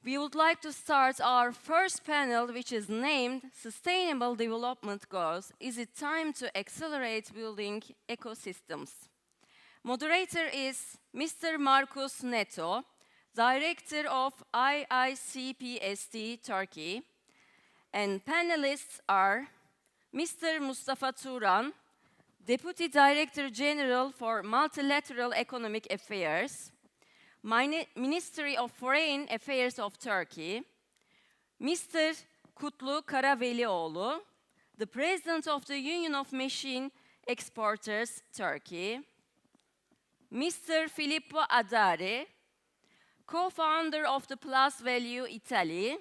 We would like to start our first panel, which is named Sustainable Development Goals. Is it time to accelerate building ecosystems? Moderator is Mr. Marcus Neto, Director of IICPST Turkey. And panelists are Mr. Mustafa Turan, Deputy Director General for Multilateral Economic Affairs, Ministry of Foreign Affairs of Turkey, Mr. Kutlu Karavelioğlu, the President of the Union of Machine Exporters, Turkey, Mr. Filippo Adari, co-founder of the Plus Value Italy,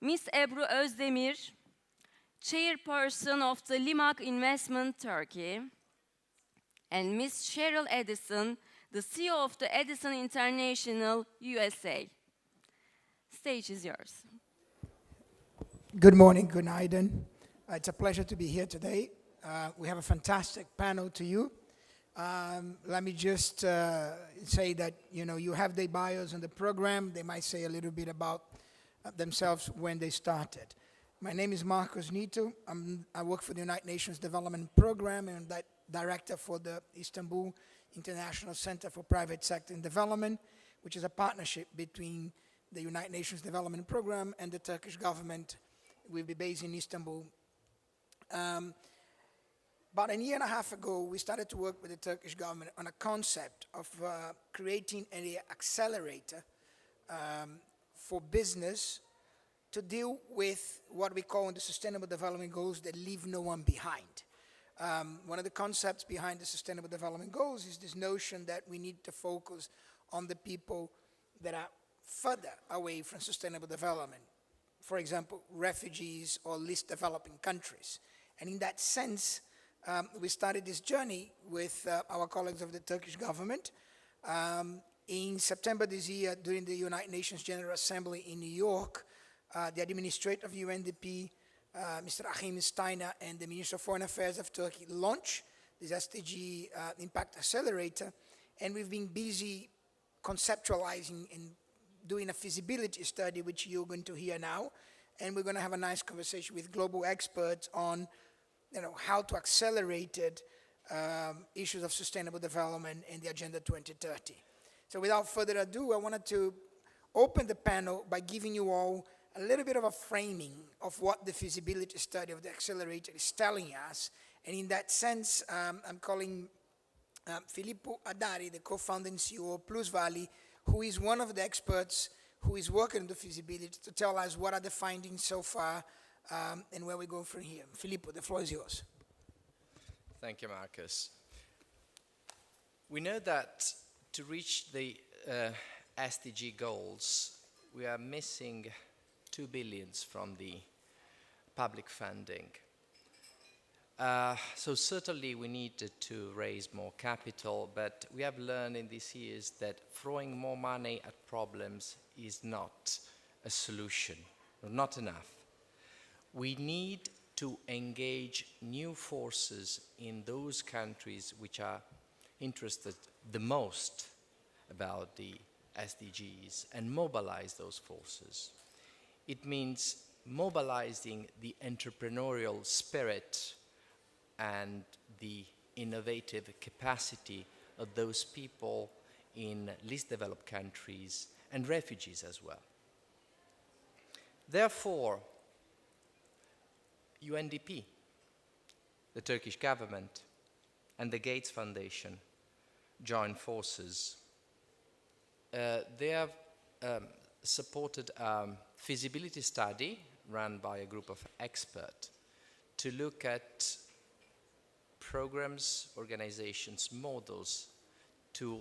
Ms. Ebru Özdemir, chairperson of the Limak Investment Turkey, and Ms. Cheryl Edison, the CEO of the Edison International USA. Stage is yours. Good morning, good night. It's a pleasure to be here today. We have a fantastic panel to you. Let me just say that, you have their bios in the program. They might say a little bit about themselves when they started. My name is Marcus Neto. I work for the United Nations Development Program and I'm director for the Istanbul International Center for Private Sector and Development, which is a partnership between the United Nations Development Program and the Turkish government. We'll be based in Istanbul. About a year and a half ago, we started to work with the Turkish government on a concept of creating an accelerator for business to deal with what we call the Sustainable Development Goals that leave no one behind. One of the concepts behind the Sustainable Development Goals is this notion that we need to focus on the people that are further away from sustainable development. For example, refugees or least developing countries. And in that sense, we started this journey with our colleagues of the Turkish government. In September this year, during the United Nations General Assembly in New York, the administrator of UNDP, Mr. Achim Steiner, and the Minister of Foreign Affairs of Turkey launched this SDG Impact Accelerator, and we've been busy conceptualizing and doing a feasibility study, which you're going to hear now, and we're going to have a nice conversation with global experts on how to accelerate issues of sustainable development in the Agenda 2030. So without further ado, I wanted to open the panel by giving you all a little bit of a framing of what the feasibility study of the accelerator is telling us. And in that sense, I'm calling Filippo Adari, the co-founder and CEO of Plusvalue, who is one of the experts who is working on the feasibility to tell us what are the findings so far and where we go from here. Filippo, the floor is yours. Thank you, Marcus. We know that to reach the SDG goals, we are missing 2 billion from the public funding. So certainly we needed to raise more capital, but we have learned in these years that throwing more money at problems is not a solution, not enough. We need to engage new forces in those countries which are interested the most about the SDGs and mobilize those forces. It means mobilizing the entrepreneurial spirit and the innovative capacity of those people in least developed countries and refugees as well. Therefore, UNDP, the Turkish government, and the Gates Foundation joined forces. They have supported a feasibility study run by a group of experts to look at programs, organizations, models to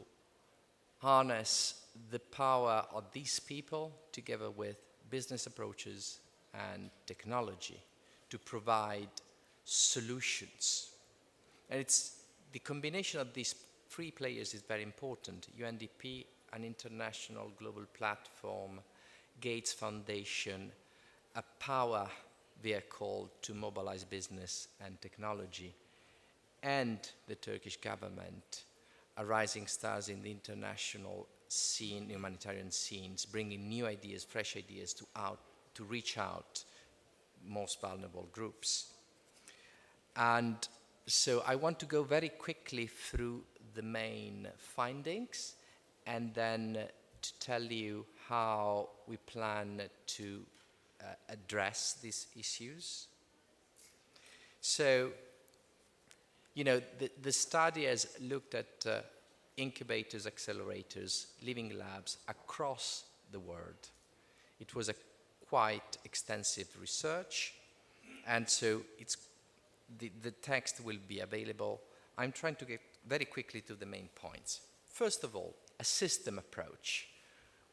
harness the power of these people together with business approaches and technology to provide solutions. And it's the combination of these three players is very important. UNDP, an international global platform, Gates Foundation, a power vehicle to mobilize business and technology, and the Turkish government, a rising stars in the international scene, humanitarian scenes, bringing new ideas, fresh ideas to reach out most vulnerable groups. And so I want to go very quickly through the main findings and then to tell you how we plan to address these issues. So, you know, the study has looked at incubators, accelerators, living labs across the world. It was a quite extensive research, and so the text will be available. I'm trying to get very quickly to the main points. First of all, a system approach.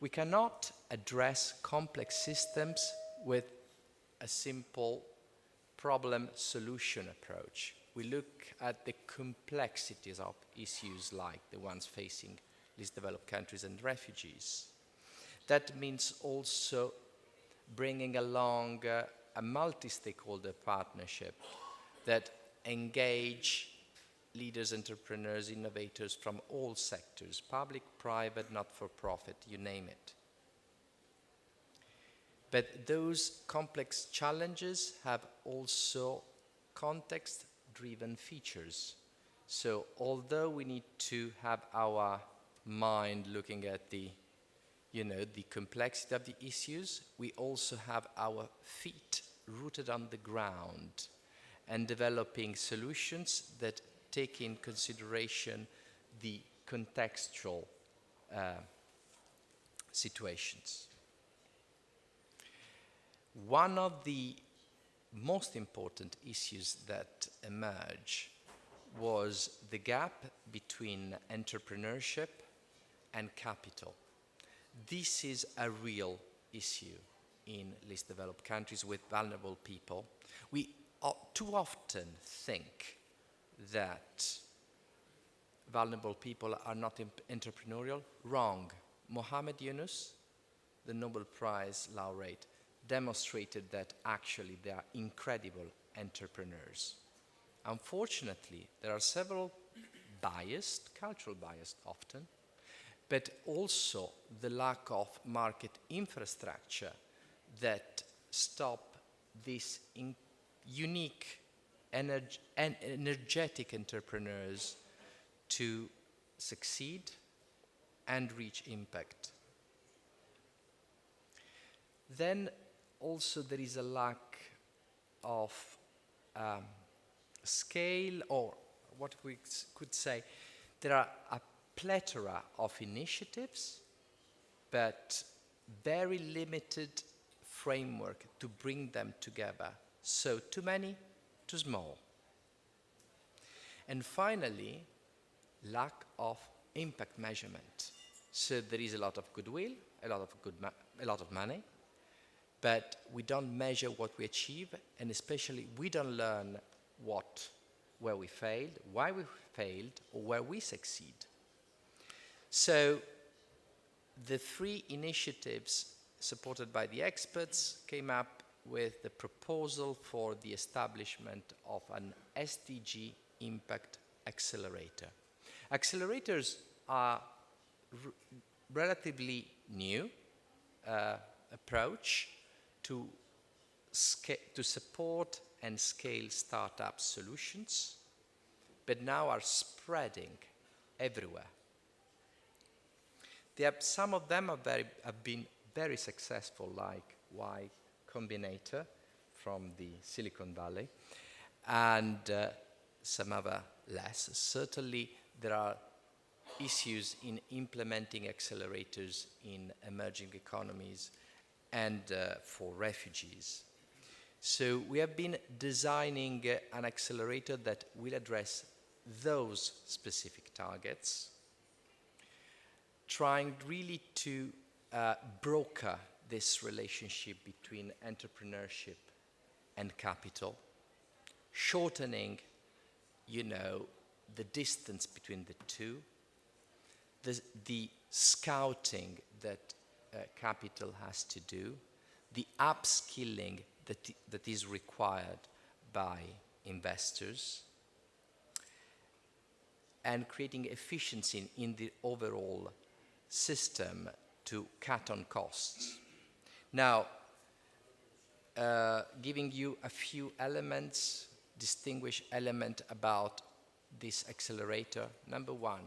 We cannot address complex systems with a simple problem-solution approach. We look at the complexities of issues like the ones facing least developed countries and refugees. That means also bringing along a multi-stakeholder partnership that engage leaders, entrepreneurs, innovators from all sectors, public, private, not-for-profit, you name it. But those complex challenges have also context-driven features. So although we need to have our mind looking at the complexity of the issues, we also have our feet rooted on the ground and developing solutions that take in consideration the contextual situations. One of the most important issues that emerged was the gap between entrepreneurship and capital. This is a real issue in least developed countries with vulnerable people. We too often think that vulnerable people are not entrepreneurial. Wrong. Mohamed Yunus, the Nobel Prize laureate, demonstrated that actually they are incredible entrepreneurs. Unfortunately, there are several cultural bias often, but also the lack of market infrastructure that stop these unique, energetic entrepreneurs to succeed and reach impact. Then also there is a lack of scale, or what we could say, there are a plethora of initiatives, but very limited framework to bring them together. So too many, too small. And finally, lack of impact measurement. So there is a lot of goodwill, a lot of money, but we don't measure what we achieve, and especially we don't learn where we failed, why we failed, or where we succeed. So the 3 initiatives supported by the experts came up with the proposal for the establishment of an SDG impact accelerator. Accelerators are relatively new approach to support and scale startup solutions, but now are spreading everywhere. Some of them have been very successful, like Y Combinator from the Silicon Valley, and some other less. Certainly, there are issues in implementing accelerators in emerging economies and for refugees. So we have been designing an accelerator that will address those specific targets, trying really to broker this relationship between entrepreneurship and capital, shortening, the distance between the two, the scouting that capital has to do, the upskilling that is required by investors, and creating efficiency in the overall system to cut on costs. Now, giving you a few elements, distinguish element about this accelerator. Number one,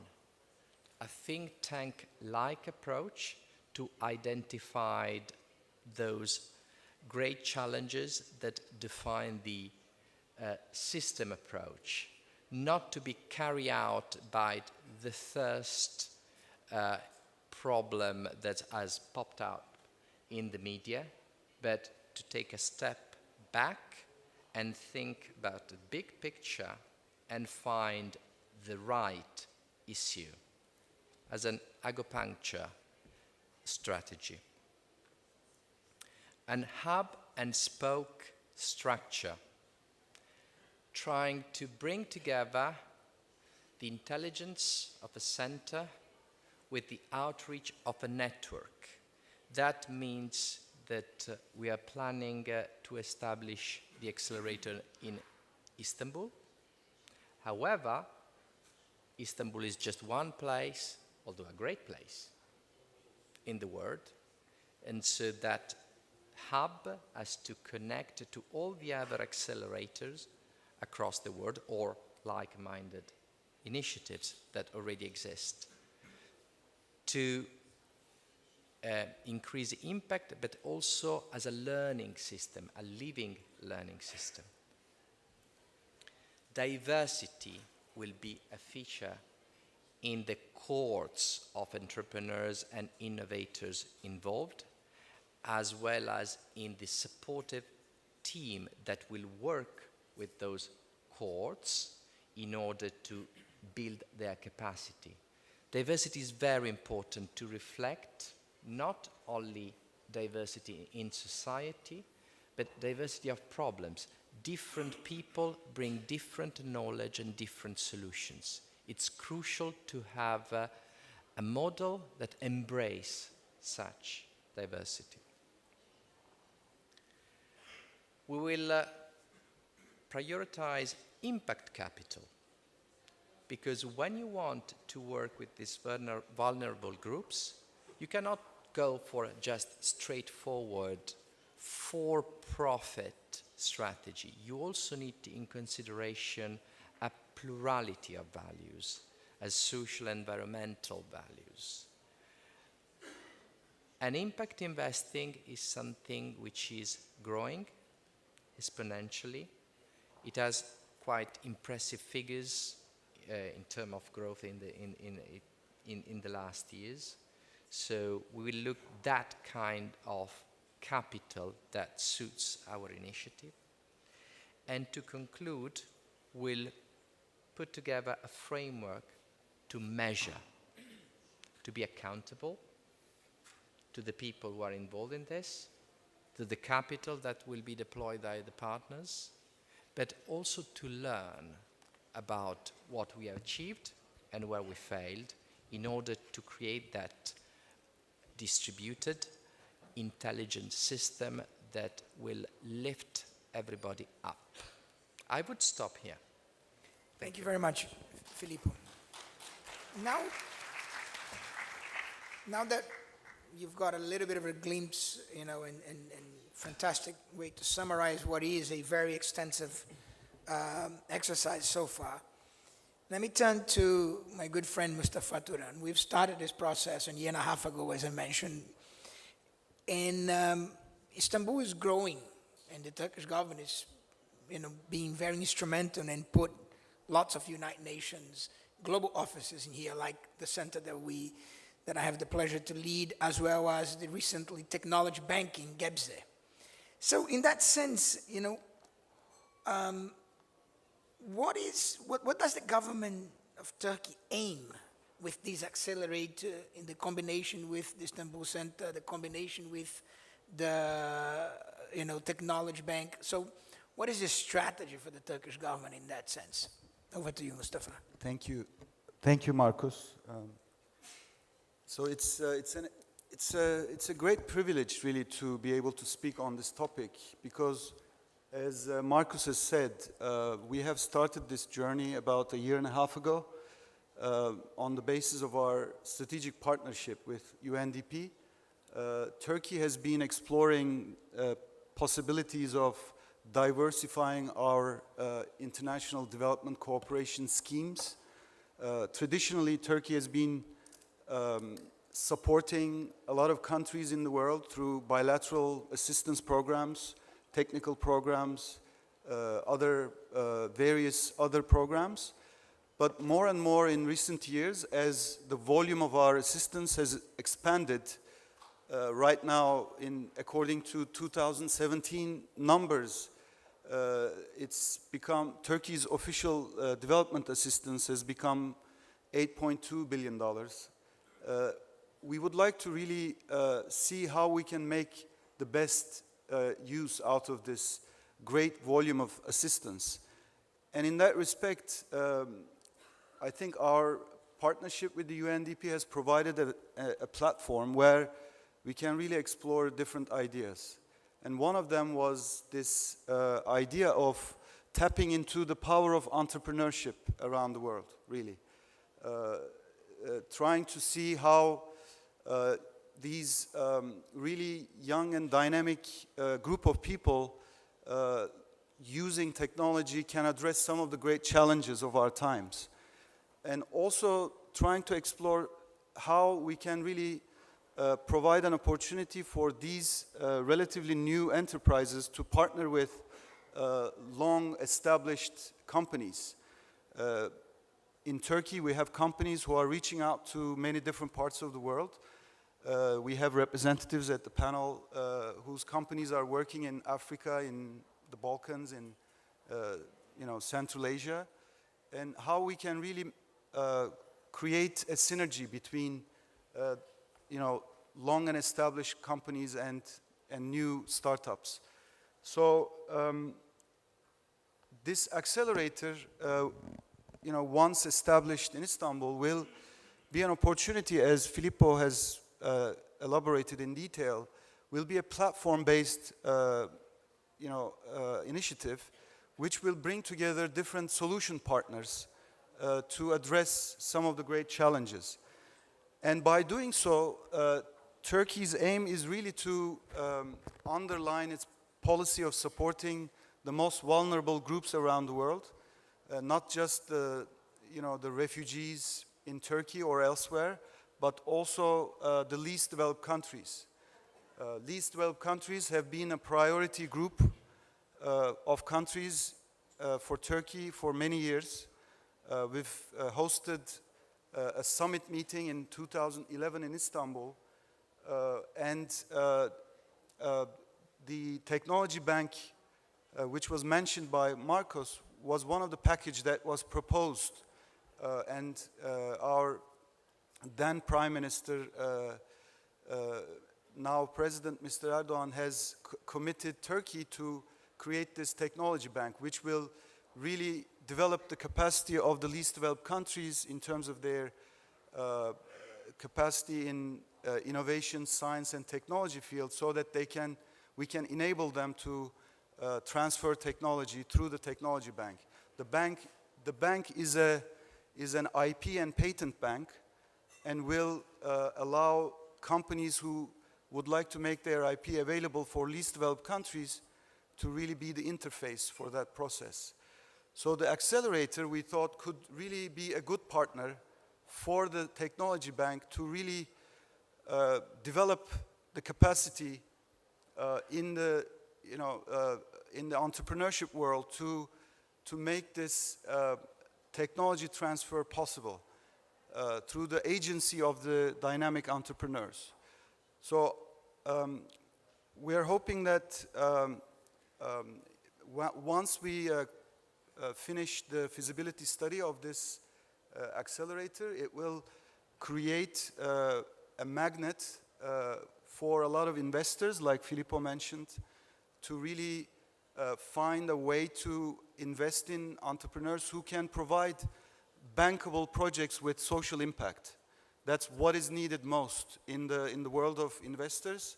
a think tank-like approach to identify those great challenges that define the system approach, not to be carried out by the first problem that has popped up in the media, but to take a step back and think about the big picture and find the right issue as an acupuncture strategy. An hub and spoke structure, trying to bring together the intelligence of a center with the outreach of a network. That means that we are planning to establish the accelerator in Istanbul. However, Istanbul is just one place, although a great place in the world, and so that hub has to connect to all the other accelerators across the world or like-minded initiatives that already exist to increase the impact, but also as a learning system, a living learning system. Diversity will be a feature in the cohorts of entrepreneurs and innovators involved, as well as in the supportive team that will work with those cohorts in order to build their capacity. Diversity is very important to reflect not only diversity in society, but diversity of problems. Different people bring different knowledge and different solutions. It's crucial to have a model that embraces such diversity. We will prioritize impact capital, because when you want to work with these vulnerable groups, you cannot go for just straightforward for-profit strategy. You also need in consideration a plurality of values, as social and environmental values. And impact investing is something which is growing exponentially. It has quite impressive figures in terms of growth in the last years. So we will look that kind of capital that suits our initiative. And to conclude, we'll put together a framework to measure, to be accountable to the people who are involved in this, to the capital that will be deployed by the partners, but also to learn about what we have achieved and where we failed in order to create that distributed, intelligent system that will lift everybody up. I would stop here. Thank you very much, Filippo. Now that you've got a little bit of a glimpse, and fantastic way to summarize what is a very extensive exercise so far, let me turn to my good friend Mustafa Turan. We've started this process a year and a half ago, as I mentioned, and Istanbul is growing, and the Turkish government is, being very instrumental and put lots of United Nations global offices in here, like the center that I have the pleasure to lead, as well as the recently technology banking, Gebze. So in that sense, what does the government of Turkey aim with this accelerator in the combination with the Istanbul Center, the combination with the technology bank? So what is the strategy for the Turkish government in that sense? Over to you, Mustafa. Thank you, Marcus. So it's a great privilege, really, to be able to speak on this topic, because, as Marcus has said, we have started this journey about a year and a half ago. on the basis of our strategic partnership with UNDP. Turkey has been exploring possibilities of diversifying our international development cooperation schemes. Traditionally, Turkey has been supporting a lot of countries in the world through bilateral assistance programs, technical programs, various other programs. But more and more in recent years, as the volume of our assistance has expanded, right now, according to 2017 numbers, it's become Turkey's official development assistance has become $8.2 billion. We would like to really see how we can make the best use out of this great volume of assistance. And in that respect, I think our partnership with the UNDP has provided a platform where we can really explore different ideas. And one of them was this idea of tapping into the power of entrepreneurship around the world, really. Trying to see how these really young and dynamic group of people using technology can address some of the great challenges of our times. And also trying to explore how we can really provide an opportunity for these relatively new enterprises to partner with long-established companies. In Turkey, we have companies who are reaching out to many different parts of the world. We have representatives at the panel whose companies are working in Africa, in the Balkans, in Central Asia, and how we can really create a synergy between long and established companies and new startups. So this accelerator, once established in Istanbul, will be an opportunity, as Filippo has elaborated in detail, will be a platform-based initiative which will bring together different solution partners to address some of the great challenges. And by doing so, Turkey's aim is really to underline its policy of supporting the most vulnerable groups around the world, not just the refugees in Turkey or elsewhere, but also the least developed countries. Least developed countries have been a priority group of countries for Turkey for many years. We've hosted a summit meeting in 2011 in Istanbul, and the Technology Bank, which was mentioned by Marcos, was one of the package that was proposed, and our then Prime Minister, now President Mr. Erdogan, has committed Turkey to create this technology bank, which will really develop the capacity of the least developed countries in terms of their capacity in innovation, science, and technology field, so that we can enable them to transfer technology through the technology bank. The bank is an IP and patent bank, and will allow companies who would like to make their IP available for least developed countries to really be the interface for that process. So the accelerator, we thought, could really be a good partner for the technology bank to really develop the capacity in the entrepreneurship world to make this technology transfer possible through the agency of the dynamic entrepreneurs. So we are hoping that once we finish the feasibility study of this accelerator, it will create a magnet for a lot of investors, like Filippo mentioned, to really find a way to invest in entrepreneurs who can provide bankable projects with social impact. That's what is needed most in the world of investors.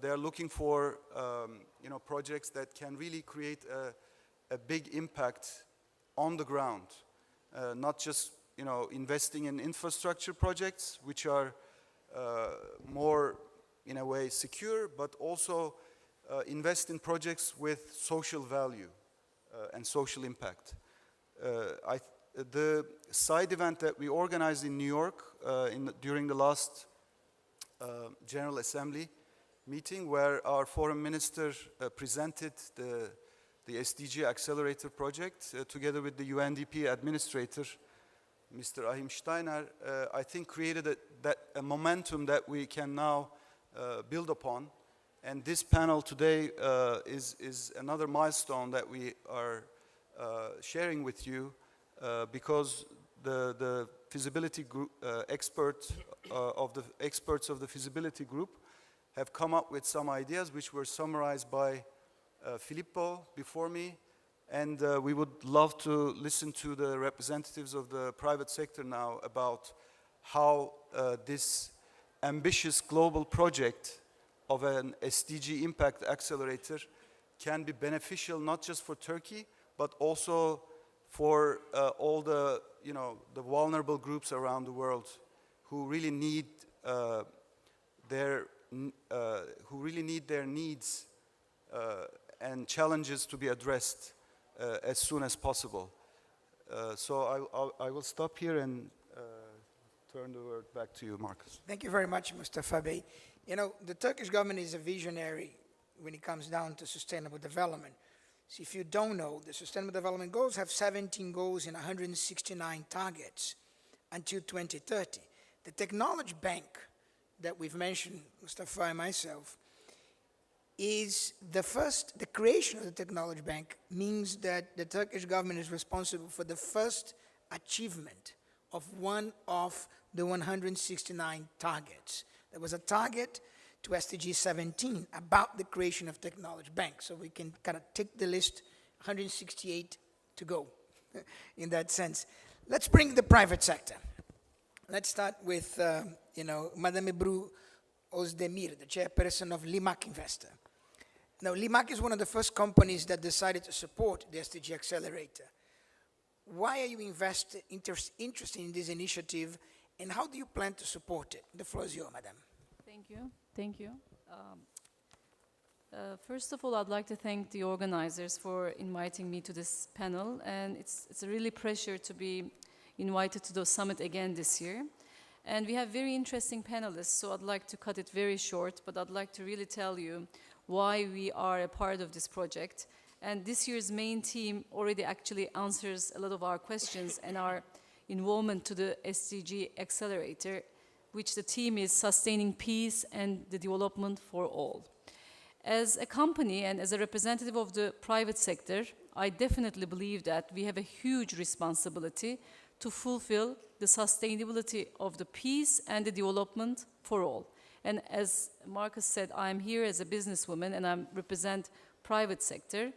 They are looking for projects that can really create a big impact on the ground, not just investing in infrastructure projects, which are more, in a way, secure, but also invest in projects with social value and social impact. The side event that we organized in New York during the last General Assembly meeting, where our foreign minister presented the SDG Accelerator project together with the UNDP administrator, Mr. Achim Steiner, I think created a momentum that we can now build upon. And this panel today is another milestone that we are sharing with you because the feasibility group experts of the feasibility group have come up with some ideas which were summarized by Filippo before me, and we would love to listen to the representatives of the private sector now about how this ambitious global project of an SDG impact accelerator can be beneficial not just for Turkey, but also for all the vulnerable groups around the world who really need their needs and challenges to be addressed as soon as possible. So I will stop here and turn the word back to you, Marcus. Thank you very much, Mustafa Bey. The Turkish government is a visionary when it comes down to sustainable development. So if you don't know, the Sustainable Development Goals have 17 goals and 169 targets until 2030. The Technology Bank that we've mentioned, Mustafa and myself, is the creation of the Technology Bank means that the Turkish government is responsible for the first achievement of one of the 169 targets. There was a target to SDG 17 about the creation of Technology Bank. So we can kind of tick the list, 168 to go in that sense. Let's bring the private sector. Let's start with, Madame Ebru Ozdemir, the chairperson of Limak Investor. Now, Limak is one of the first companies that decided to support the SDG Accelerator. Why are you interested in this initiative, and how do you plan to support it? The floor is yours, Madam. Thank you. Thank you. First of all, I'd like to thank the organizers for inviting me to this panel, and it's a really pleasure to be invited to the summit again this year. And we have very interesting panelists, so I'd like to cut it very short, but I'd like to really tell you why we are a part of this project. And this year's main theme already actually answers a lot of our questions and our involvement to the SDG Accelerator, which the theme is sustaining peace and the development for all. As a company and as a representative of the private sector, I definitely believe that we have a huge responsibility to fulfill the sustainability of the peace and the development for all. And as Marcus said, I'm here as a businesswoman and I represent private sector.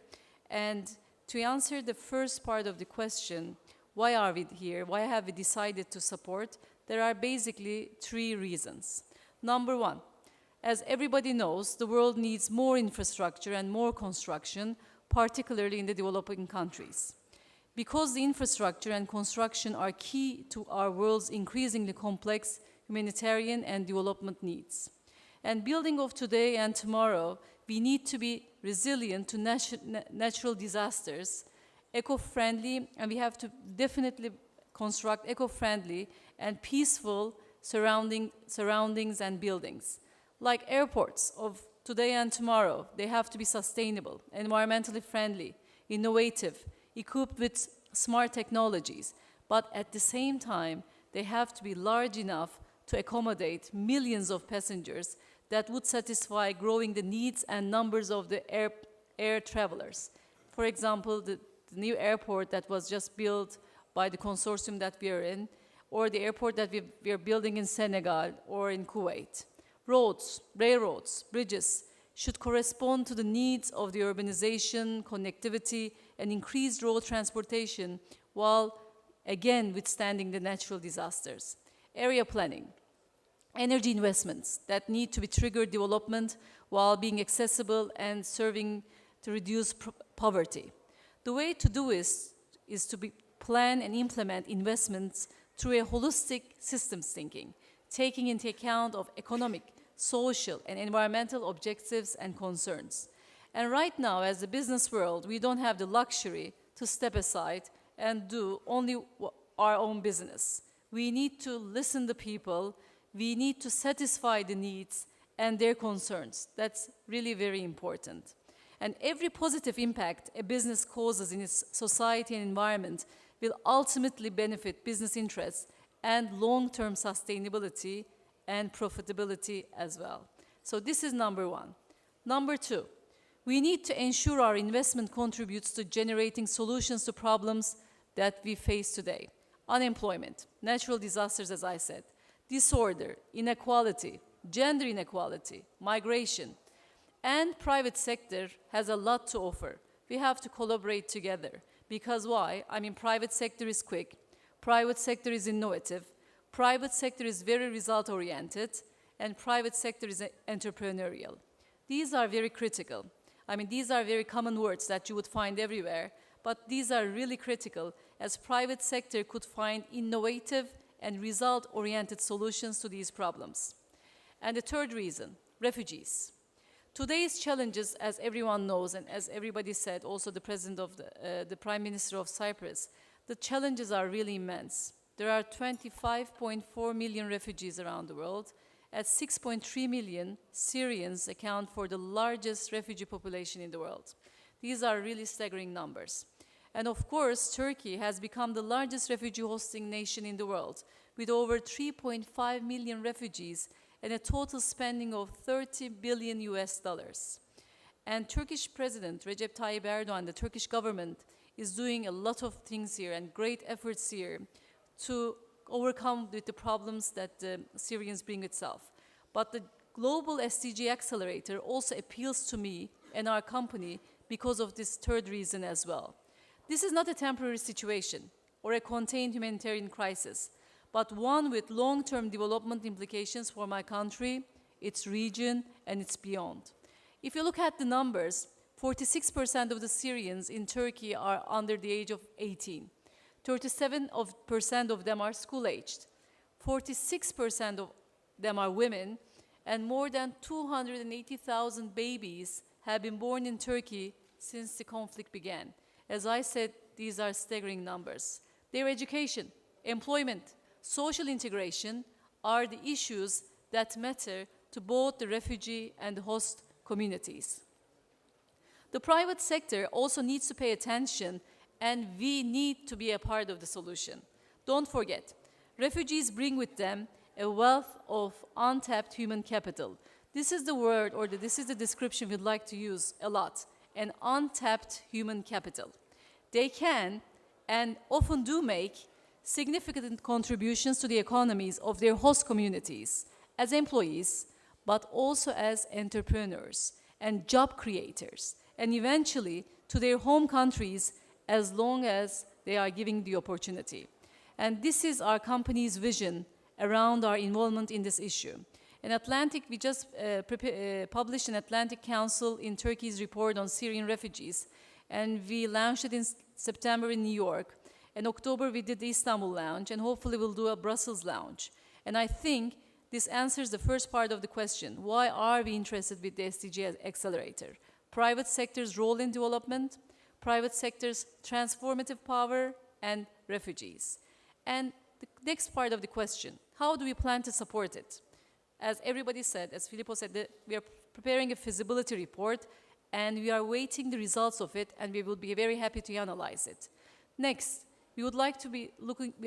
And to answer the first part of the question, why are we here? Why have we decided to support? There are basically three reasons. Number one, as everybody knows, the world needs more infrastructure and more construction, particularly in the developing countries. Because the infrastructure and construction are key to our world's increasingly complex humanitarian and development needs. And building of today and tomorrow, we need to be resilient to natural disasters, eco-friendly, and we have to definitely construct eco-friendly and peaceful surroundings and buildings. Like airports of today and tomorrow, they have to be sustainable, environmentally friendly, innovative, equipped with smart technologies, but at the same time, they have to be large enough to accommodate millions of passengers that would satisfy growing the needs and numbers of the air travelers. For example, the new airport that was just built by the consortium that we are in, or the airport that we are building in Senegal or in Kuwait. Roads, railroads, bridges should correspond to the needs of the urbanization, connectivity, and increased road transportation while, again, withstanding the natural disasters. Area planning, energy investments that need to be triggered development while being accessible and serving to reduce poverty. The way to do is to plan and implement investments through a holistic systems thinking, taking into account of economic, social, and environmental objectives and concerns. And right now, as the business world, we don't have the luxury to step aside and do only our own business. We need to listen to people, we need to satisfy the needs and their concerns. That's really very important. And every positive impact a business causes in its society and environment will ultimately benefit business interests and long-term sustainability and profitability as well. So this is number one. Number two, we need to ensure our investment contributes to generating solutions to problems that we face today. Unemployment, natural disasters, as I said, disorder, inequality, gender inequality, migration, and private sector has a lot to offer. We have to collaborate together. Because why? I mean, private sector is quick, private sector is innovative, private sector is very result-oriented, and private sector is entrepreneurial. These are very critical. I mean, these are very common words that you would find everywhere, but these are really critical as private sector could find innovative and result-oriented solutions to these problems. And the third reason, refugees. Today's challenges, as everyone knows, and as everybody said, also the president of the Prime Minister of Cyprus, the challenges are really immense. There are 25.4 million refugees around the world, as 6.3 million Syrians account for the largest refugee population in the world. These are really staggering numbers. And of course, Turkey has become the largest refugee hosting nation in the world, with over 3.5 million refugees and a total spending of 30 billion US dollars. And Turkish President Recep Tayyip Erdogan, the Turkish government, is doing a lot of things here and great efforts here to overcome with the problems that the Syrians bring itself. But the Global SDG Accelerator also appeals to me and our company because of this third reason as well. This is not a temporary situation or a contained humanitarian crisis, but one with long-term development implications for my country, its region, and its beyond. If you look at the numbers, 46% of the Syrians in Turkey are under the age of 18. 37% of them are school-aged. 46% of them are women, and more than 280,000 babies have been born in Turkey since the conflict began. As I said, these are staggering numbers. Their education, employment, social integration are the issues that matter to both the refugee and the host communities. The private sector also needs to pay attention, and we need to be a part of the solution. Don't forget, refugees bring with them a wealth of untapped human capital. This is the word, or this is the description we'd like to use a lot, an untapped human capital. They can, and often do make, significant contributions to the economies of their host communities as employees, but also as entrepreneurs and job creators, and eventually to their home countries as long as they are giving the opportunity. And this is our company's vision around our involvement in this issue. In Atlantic, we just published an Atlantic Council in Turkey's report on Syrian refugees, and we launched it in September in New York. In October, we did the Istanbul launch, and hopefully we'll do a Brussels launch. And I think this answers the first part of the question. Why are we interested with the SDG Accelerator? Private sector's role in development, private sector's transformative power, and refugees. And the next part of the question, how do we plan to support it? As everybody said, as Filippo said, we are preparing a feasibility report, and we are waiting the results of it, and we will be very happy to analyze it. Next, we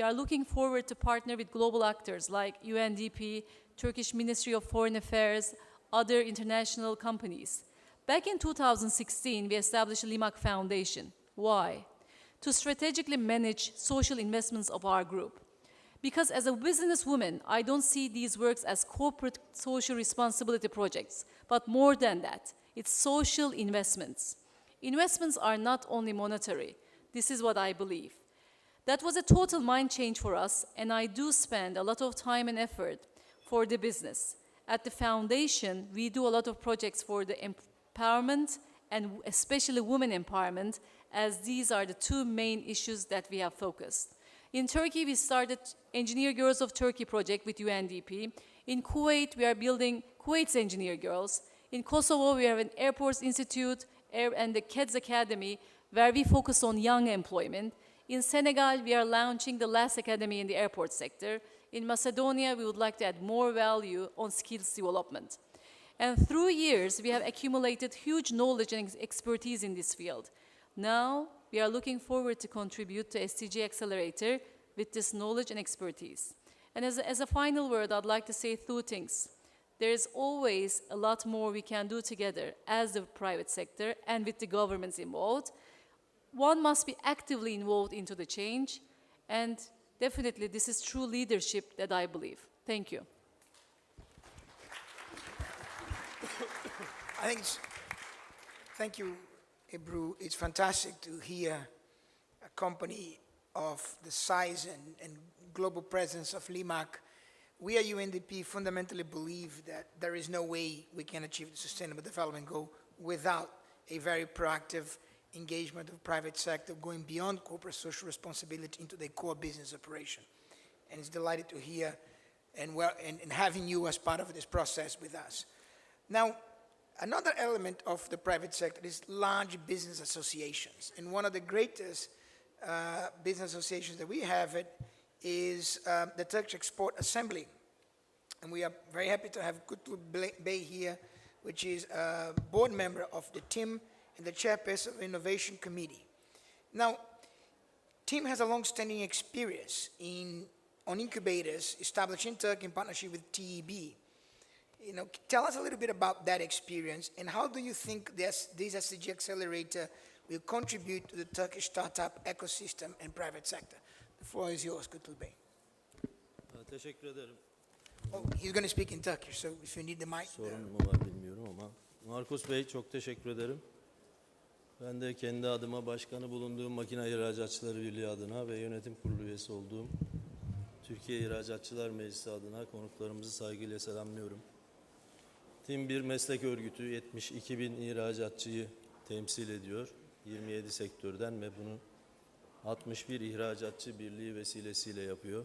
are looking forward to partner with global actors like UNDP, Turkish Ministry of Foreign Affairs, other international companies. Back in 2016, we established Limak Foundation. Why? To strategically manage social investments of our group. Because as a businesswoman, I don't see these works as corporate social responsibility projects, but more than that, it's social investments. Investments are not only monetary. This is what I believe. That was a total mind change for us, and I do spend a lot of time and effort for the business. At the foundation, we do a lot of projects for the empowerment and especially women empowerment, as these are the two main issues that we have focused. In Turkey, we started Engineer Girls of Turkey project with UNDP. In Kuwait, we are building Kuwait's Engineer Girls. In Kosovo, we have an Airports Institute and the KEDS Academy, where we focus on young employment. In Senegal, we are launching the LAS Academy in the airport sector. In Macedonia, we would like to add more value on skills development. And through years, we have accumulated huge knowledge and expertise in this field. Now, we are looking forward to contribute to SDG Accelerator with this knowledge and expertise. And as a final word, I'd like to say two things. There is always a lot more we can do together as the private sector and with the governments involved. One must be actively involved into the change, and definitely this is true leadership that I believe. Thank you. Thank you, Ebru. It's fantastic to hear a company of the size and global presence of LIMAC. We at UNDP fundamentally believe that there is no way we can achieve the Sustainable Development Goal without a very proactive engagement of private sector going beyond corporate social responsibility into their core business operation. And it's delighted to hear and having you as part of this process with us. Now, another element of the private sector is large business associations. And one of the greatest business associations that we have is the Turkish Export Assembly. And we are very happy to have Kutlu Bey here, which is a board member of the TIM and the chairperson of the Innovation Committee. Now, TIM has a long-standing experience on incubators established in Turkey in partnership with TEB. Tell us a little bit about that experience, and how do you think this SDG Accelerator will contribute to the Turkish startup ecosystem and private sector? The floor is yours, Kutlu Bey. Teşekkür ederim. Oh, he's going to speak in Turkish, so if you need the mic. Sorun mu var bilmiyorum ama. Markus Bey, çok teşekkür ederim. Ben de kendi adıma başkanı bulunduğum Makine İhracatçıları Birliği adına ve yönetim kurulu üyesi olduğum Türkiye İhracatçılar Meclisi adına konuklarımızı saygıyla selamlıyorum. TİM bir meslek örgütü, 72 bin ihracatçıyı temsil ediyor 27 sektörden ve bunu 61 ihracatçı birliği vesilesiyle yapıyor.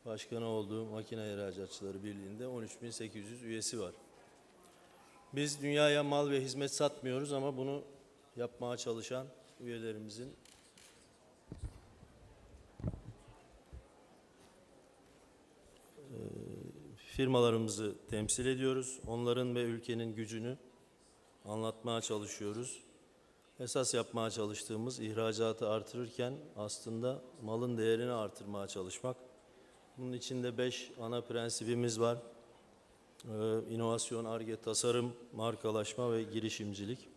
Başkanı olduğu Makine İhracatçıları Birliği'nde 13.800 üyesi var. Biz dünyaya mal ve hizmet satmıyoruz ama bunu yapmaya çalışan üyelerimizin firmalarımızı temsil ediyoruz. Onların ve ülkenin gücünü anlatmaya çalışıyoruz. Esas yapmaya çalıştığımız ihracatı artırırken aslında malın değerini artırmaya çalışmak. Bunun içinde 5 ana prensibimiz var. İnovasyon, Ar-Ge, tasarım, markalaşma ve girişimcilik.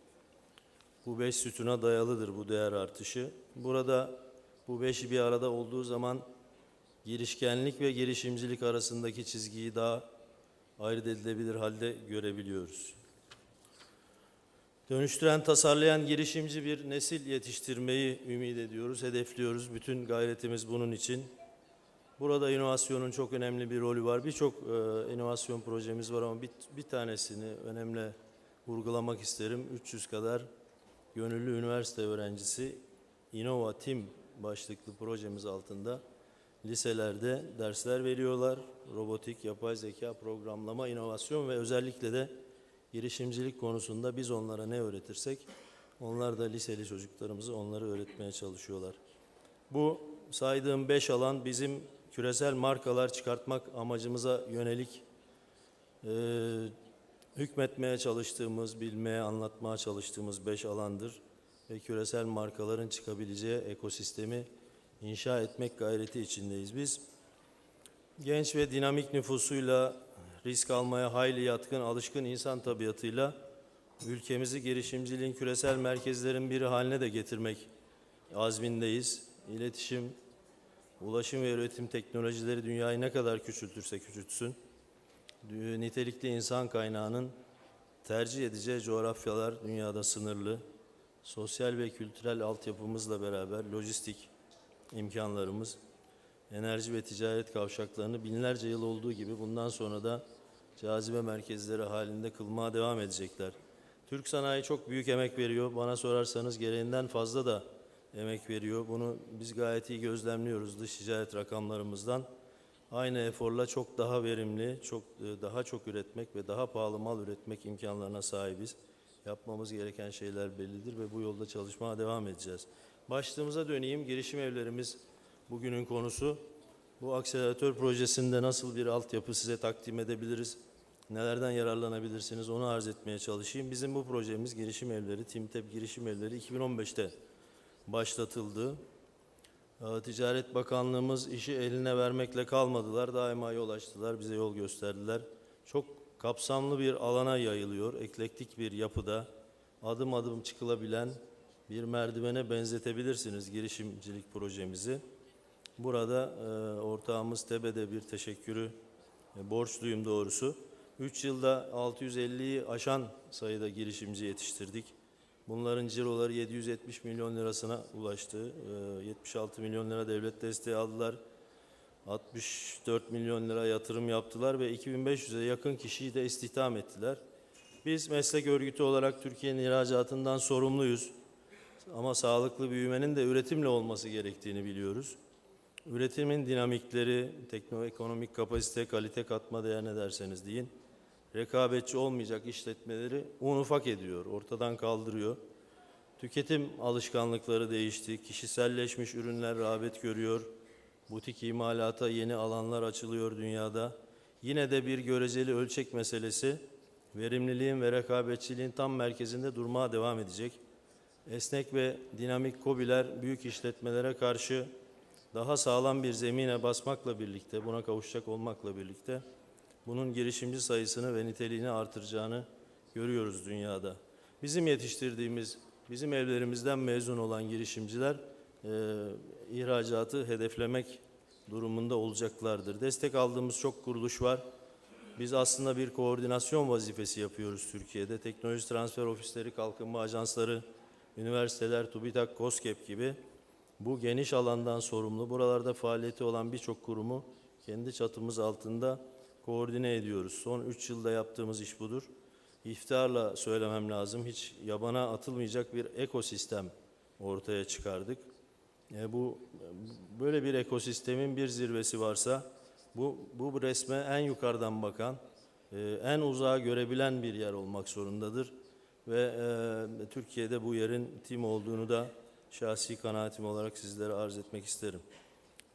Bu 5 sütuna dayalıdır bu değer artışı. Burada bu 5'i bir arada olduğu zaman girişkenlik ve girişimcilik arasındaki çizgiyi daha ayırt edilebilir halde görebiliyoruz. Dönüştüren, tasarlayan girişimci bir nesil yetiştirmeyi ümit ediyoruz, hedefliyoruz. Bütün gayretimiz bunun için. Burada inovasyonun çok önemli bir rolü var. Birçok inovasyon projemiz var ama bir tanesini önemli vurgulamak isterim. 300 kadar gönüllü üniversite öğrencisi Innova Team başlıklı projemiz altında liselerde dersler veriyorlar. Robotik, yapay zeka, programlama, inovasyon ve özellikle de girişimcilik konusunda biz onlara ne öğretirsek onlar da liseli çocuklarımızı onları öğretmeye çalışıyorlar. Bu saydığım 5 alan bizim küresel markalar çıkartmak amacımıza yönelik hükmetmeye çalıştığımız, bilmeye, anlatmaya çalıştığımız 5 alandır. Ve küresel markaların çıkabileceği ekosistemi inşa etmek gayreti içindeyiz. Biz genç ve dinamik nüfusuyla, risk almaya hayli yatkın, alışkın insan tabiatıyla ülkemizi girişimciliğin küresel merkezlerin biri haline de getirmek azmindeyiz. İletişim, ulaşım ve üretim teknolojileri dünyayı ne kadar küçültürse küçültsün, nitelikli insan kaynağının tercih edeceği coğrafyalar dünyada sınırlı. Sosyal ve kültürel altyapımızla beraber lojistik imkanlarımız, enerji ve ticaret kavşaklarını binlerce yıl olduğu gibi bundan sonra da cazibe merkezleri halinde kılmaya devam edecekler. Türk sanayi çok büyük emek veriyor. Bana sorarsanız gereğinden fazla da emek veriyor. Bunu biz gayet iyi gözlemliyoruz dış ticaret rakamlarımızdan. Aynı eforla çok daha verimli, daha çok üretmek ve daha pahalı mal üretmek imkanlarına sahibiz. Yapmamız gereken şeyler bellidir ve bu yolda çalışmaya devam edeceğiz. Başlığımıza döneyim. Girişim evlerimiz bugünün konusu. Bu akseleratör projesinde nasıl bir altyapı size takdim edebiliriz? Nelerden yararlanabilirsiniz? Onu arz etmeye çalışayım. Bizim bu projemiz girişim evleri, TİMTEP girişim evleri 2015'te başlatıldı. Ticaret Bakanlığımız işi eline vermekle kalmadılar. Daima yol açtılar, bize yol gösterdiler. Çok kapsamlı bir alana yayılıyor. Eklektik bir yapıda adım adım çıkılabilen bir merdivene benzetebilirsiniz girişimcilik projemizi. Burada ortağımız TEB'de bir teşekkürü borçluyum doğrusu. 3 yılda 650'yi aşan sayıda girişimci yetiştirdik. Bunların ciroları 770 milyon lirasına ulaştı. 76 milyon lira devlet desteği aldılar. 64 milyon lira yatırım yaptılar ve 2500'e yakın kişiyi de istihdam ettiler. Biz meslek örgütü olarak Türkiye'nin ihracatından sorumluyuz. Ama sağlıklı büyümenin de üretimle olması gerektiğini biliyoruz. Üretimin dinamikleri, teknoekonomik kapasite, kalite katma değer ne derseniz deyin, rekabetçi olmayacak işletmeleri un ufak ediyor, ortadan kaldırıyor. Tüketim alışkanlıkları değişti, kişiselleşmiş ürünler rağbet görüyor, butik imalata yeni alanlar açılıyor dünyada. Yine de bir göreceli ölçek meselesi, verimliliğin ve rekabetçiliğin tam merkezinde durmaya devam edecek. Esnek ve dinamik KOBİ'ler büyük işletmelere karşı daha sağlam bir zemine basmakla birlikte, buna kavuşacak olmakla birlikte bunun girişimci sayısını ve niteliğini artıracağını görüyoruz dünyada. Bizim yetiştirdiğimiz, bizim evlerimizden mezun olan girişimciler ihracatı hedeflemek durumunda olacaklardır. Destek aldığımız çok kuruluş var. Biz aslında bir koordinasyon vazifesi yapıyoruz Türkiye'de. Teknoloji transfer ofisleri, kalkınma ajansları, üniversiteler, TÜBİTAK, KOSGEB gibi bu geniş alandan sorumlu, buralarda faaliyeti olan birçok kurumu kendi çatımız altında koordine ediyoruz. Son 3 yılda yaptığımız iş budur. İftiharla söylemem lazım, hiç yabana atılmayacak bir ekosistem ortaya çıkardık. Böyle bir ekosistemin bir zirvesi varsa, bu resme en yukarıdan bakan, en uzağa görebilen bir yer olmak zorundadır. Ve Türkiye'de bu yerin TİM olduğunu da şahsi kanaatim olarak sizlere arz etmek isterim.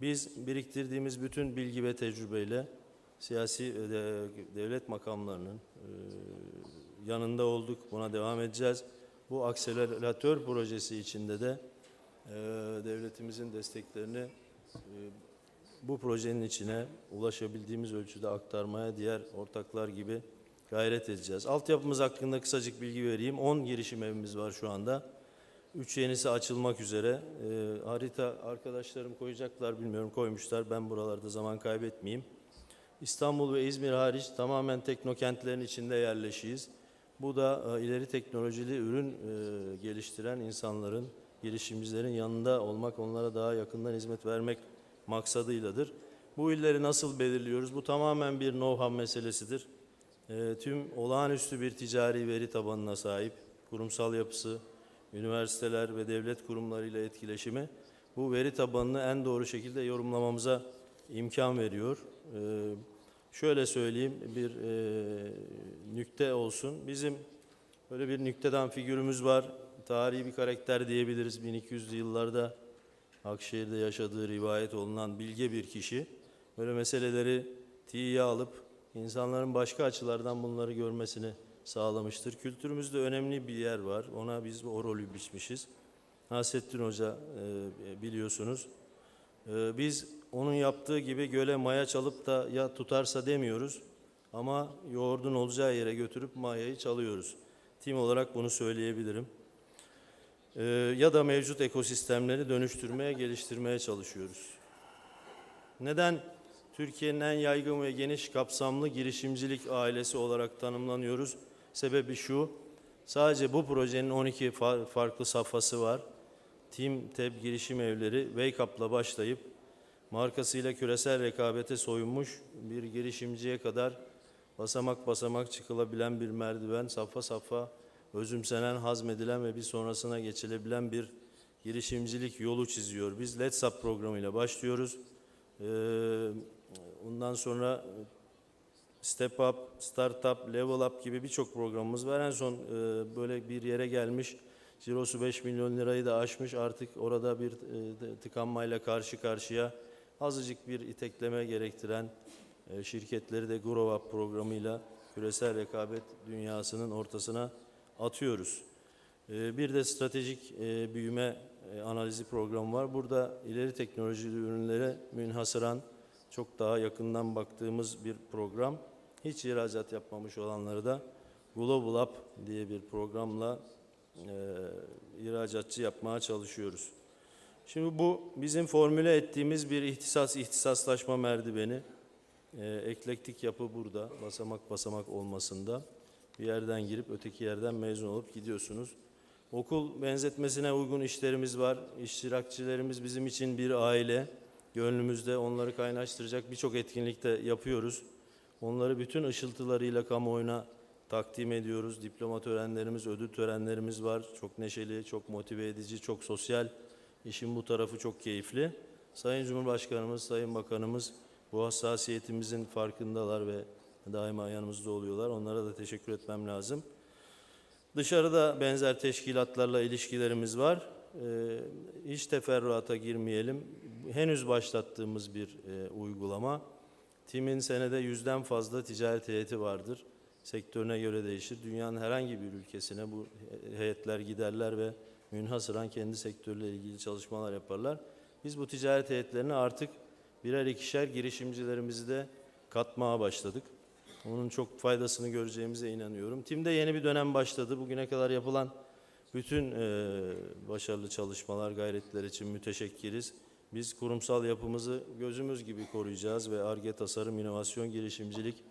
Biz biriktirdiğimiz bütün bilgi ve tecrübeyle siyasi devlet makamlarının yanında olduk, buna devam edeceğiz. Bu akselerasyon projesi içinde de devletimizin desteklerini bu projenin içine ulaşabildiğimiz ölçüde aktarmaya diğer ortaklar gibi gayret edeceğiz. Altyapımız hakkında kısacık bilgi vereyim. 10 girişim evimiz var şu anda. 3 yenisi açılmak üzere. Harita arkadaşlarım koyacaklar, bilmiyorum, koymuşlar. Ben buralarda zaman kaybetmeyeyim. İstanbul ve İzmir hariç tamamen teknokentlerin içinde yerleşiyiz. Bu da ileri teknolojili ürün geliştiren insanların, girişimcilerin yanında olmak, onlara daha yakından hizmet vermek maksadıyladır. Bu illeri nasıl belirliyoruz? Bu tamamen bir know-how meselesidir. Tüm olağanüstü bir ticari veri tabanına sahip, kurumsal yapısı, üniversiteler ve devlet kurumlarıyla etkileşimi bu veri tabanını en doğru şekilde yorumlamamıza imkan veriyor. Şöyle söyleyeyim, bir nükte olsun. Bizim böyle bir nüktedan figürümüz var. Tarihi bir karakter diyebiliriz. 1200'lü yıllarda Akşehir'de yaşadığı rivayet olunan bilge bir kişi. Böyle meseleleri tiye alıp insanların başka açılardan bunları görmesini sağlamıştır. Kültürümüzde önemli bir yer var. Ona biz o rolü biçmişiz. Nasrettin Hoca biliyorsunuz. Biz onun yaptığı gibi göle maya çalıp da ya tutarsa demiyoruz. Ama yoğurdun olacağı yere götürüp mayayı çalıyoruz. Tim olarak bunu söyleyebilirim. Ya da mevcut ekosistemleri dönüştürmeye, geliştirmeye çalışıyoruz. Neden Türkiye'nin en yaygın ve geniş kapsamlı girişimcilik ailesi olarak tanımlanıyoruz? Sebebi şu, sadece bu projenin 12 farklı safhası var. TİMTEP girişim evleri Wake Up'la başlayıp markasıyla küresel rekabete soyunmuş bir girişimciye kadar basamak basamak çıkılabilen bir merdiven, safha safha özümsenen, hazmedilen ve bir sonrasına geçilebilen bir girişimcilik yolu çiziyor. Biz Let's Up programıyla başlıyoruz. Ondan sonra Step Up, Startup, Level Up gibi birçok programımız var. En son böyle bir yere gelmiş, cirosu 5 milyon lirayı da aşmış. Artık orada bir tıkanmayla karşı karşıya, azıcık bir itekleme gerektiren şirketleri de Grow Up programıyla küresel rekabet dünyasının ortasına atıyoruz. Bir de stratejik büyüme analizi programı var. Burada ileri teknolojili ürünlere münhasıran çok daha yakından baktığımız bir program. Hiç ihracat yapmamış olanları da Global Up diye bir programla ihracatçı yapmaya çalışıyoruz. Şimdi bu bizim formüle ettiğimiz bir ihtisaslaşma merdiveni. Eklektik yapı burada, basamak basamak olmasında. Bir yerden girip öteki yerden mezun olup gidiyorsunuz. Okul benzetmesine uygun işlerimiz var. İştirakçilerimiz bizim için bir aile. Gönlümüzde onları kaynaştıracak birçok etkinlik de yapıyoruz. Onları bütün ışıltılarıyla kamuoyuna takdim ediyoruz. Diploma törenlerimiz, ödül törenlerimiz var. Çok neşeli, çok motive edici, çok sosyal. İşin bu tarafı çok keyifli. Sayın Cumhurbaşkanımız, Sayın Bakanımız bu hassasiyetimizin farkındalar ve daima yanımızda oluyorlar. Onlara da teşekkür etmem lazım. Dışarıda benzer teşkilatlarla ilişkilerimiz var. Hiç teferruata girmeyelim. Henüz başlattığımız bir uygulama. TİM'in senede 100'den fazla ticaret heyeti vardır. Sektörüne göre değişir. Dünyanın herhangi bir ülkesine bu heyetler giderler ve münhasıran kendi sektörüyle ilgili çalışmalar yaparlar. Biz bu ticaret heyetlerini artık birer ikişer girişimcilerimizi de katmaya başladık. Onun çok faydasını göreceğimize inanıyorum. TİM'de yeni bir dönem başladı. Bugüne kadar yapılan bütün başarılı çalışmalar, gayretler için müteşekkiriz. Biz kurumsal yapımızı gözümüz gibi koruyacağız ve Ar-Ge, tasarım, inovasyon, girişimcilik,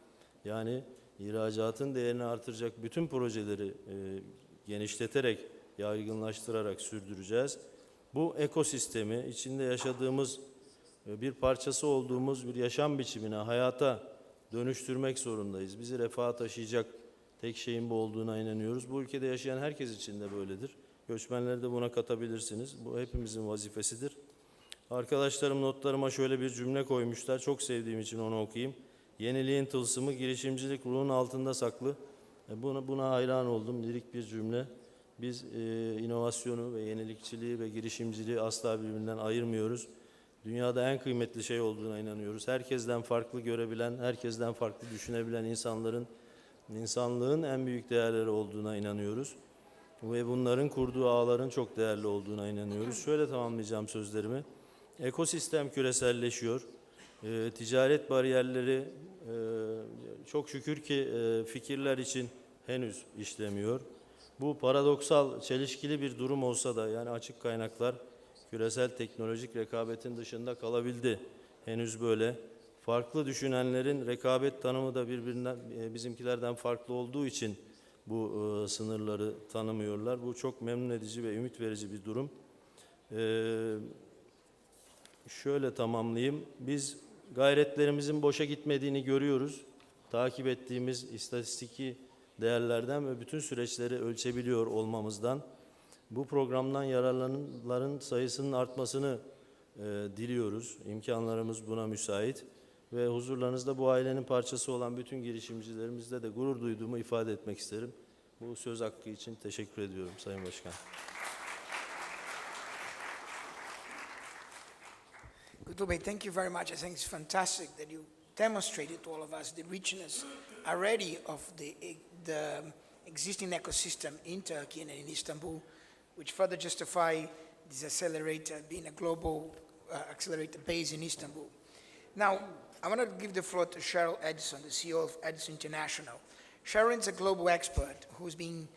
yani ihracatın değerini artıracak bütün projeleri genişleterek, yaygınlaştırarak sürdüreceğiz. Bu ekosistemi, içinde yaşadığımız, bir parçası olduğumuz bir yaşam biçimine, hayata dönüştürmek zorundayız. Bizi refaha taşıyacak tek şeyin bu olduğuna inanıyoruz. Bu ülkede yaşayan herkes için de böyledir. Göçmenleri de buna katabilirsiniz. Bu hepimizin vazifesidir. Arkadaşlarım notlarıma şöyle bir cümle koymuşlar. Çok sevdiğim için onu okuyayım. Yeniliğin tılsımı girişimcilik ruhun altında saklı. Buna hayran oldum. Lirik bir cümle. Biz inovasyonu ve yenilikçiliği ve girişimciliği asla birbirinden ayırmıyoruz. Dünyada en kıymetli şey olduğuna inanıyoruz. Herkesten farklı görebilen, herkesten farklı düşünebilen insanlığın en büyük değerleri olduğuna inanıyoruz. Ve bunların kurduğu ağların çok değerli olduğuna inanıyoruz. Şöyle tamamlayacağım sözlerimi. Ekosistem küreselleşiyor. Ticaret bariyerleri çok şükür ki fikirler için henüz işlemiyor. Bu paradoksal, çelişkili bir durum olsa da, yani açık kaynaklar küresel teknolojik rekabetin dışında kalabildi. Henüz böyle. Farklı düşünenlerin rekabet tanımı da birbirinden, bizimkilerden farklı olduğu için bu sınırları tanımıyorlar. Bu çok memnun edici ve ümit verici bir durum. Şöyle tamamlayayım. Biz gayretlerimizin boşa gitmediğini görüyoruz. Takip ettiğimiz istatistiki değerlerden ve bütün süreçleri ölçebiliyor olmamızdan. Bu programdan yararlananların sayısının artmasını diliyoruz. İmkanlarımız buna müsait. Ve huzurlarınızda bu ailenin parçası olan bütün girişimcilerimizle de gurur duyduğumu ifade etmek isterim. Bu söz hakkı için teşekkür ediyorum Sayın Başkan. Guto Bey, thank you very much. I think it's fantastic that you demonstrated to all of us the richness already of the existing ecosystem in Turkey and in Istanbul, which further justify this accelerator being a global accelerator based in Istanbul. Now, I want to give the floor to Cheryl Edison, the CEO of Edison International. Sharon's a global expert who's been,